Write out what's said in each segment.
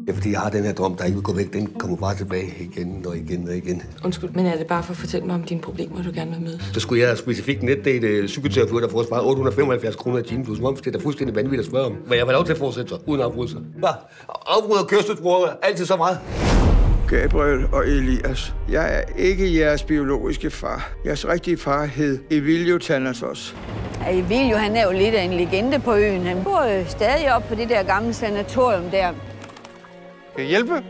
Det er fordi, jeg har den her drøm, der ikke vil gå væk. Den kommer bare tilbage igen og igen og igen. Undskyld, men er det bare for at fortælle mig om dine problemer, du gerne vil møde? Så skulle jeg specifikt netdate psykoterapeut, der får sparet 875 kroner i timen plus moms. Det er da fuldstændig vanvittigt at spørge om. Men jeg var lov til at fortsætte sig, uden at afbryde sig. Bare afbryder kørselsbrugere altid så meget. Gabriel og Elias, jeg er ikke jeres biologiske far. Jeres rigtige far hed Emilio Thanatos. Emilio, han er jo lidt af en legende på øen. Han bor jo stadig op på det der gamle sanatorium der. Kan jeg hjælpe?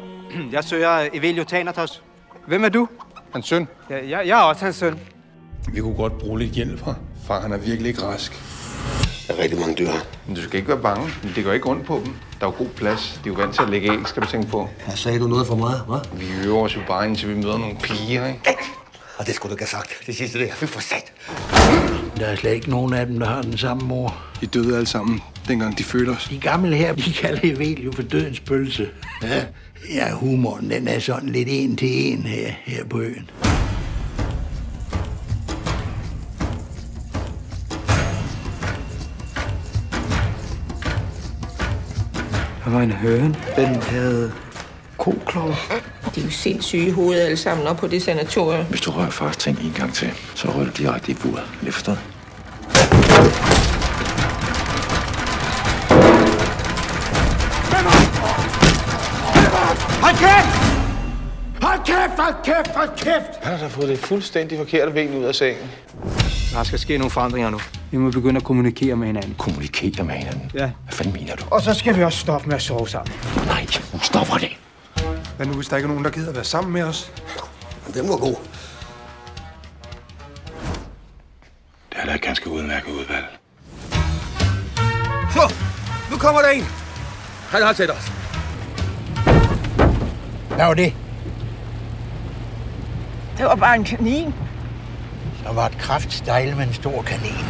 Jeg søger Emilio Thanatos. Hvem er du? Hans søn. Jeg er også hans søn. Vi kunne godt bruge lidt hjælp her. Far, han er virkelig ikke rask. Der er rigtig mange dyr. Men du skal ikke være bange. Det går ikke rundt på dem. Der er jo god plads. De er jo vant til at lægge æg, skal du tænke på. Her sagde du noget for meget, hva'? Vi øver os jo bare, indtil vi møder nogle piger, ikke? Og det skulle du ikke have sagt. Det sidste, det jeg fik for sat. Der er slet ikke nogen af dem, der har den samme mor. De døde alle sammen, dengang de fødte os. De gamle her, de kalder Emilio for dødens pølse. Ja, humoren, den er sådan lidt en til en her på øen. Der var en høne. Den havde koklov. De er jo sindssyge i hovedet alle sammen op på det sanatorium. Hvis du rører fars ting en gang til, så rører du direkte i buret. Lige forstået? Hold kæft! Hold kæft, hold kæft, hold kæft! Han har da fået det fuldstændig forkerte ben ud af sengen. Der skal ske nogle forandringer nu. Vi må begynde at kommunikere med hinanden. Kommunikere med hinanden? Ja. Hvad fanden mener du? Og så skal vi også stoppe med at sove sammen. Nej, nu stopper det. Hvad nu, hvis der ikke er nogen, der gider være sammen med os? Den var god. Det er da et ganske udmærket udvalg. Så, nu kommer der en. Han har set os. Hvad var det? Det var bare en kanin. Der var et kraftstejle med en stor kanin.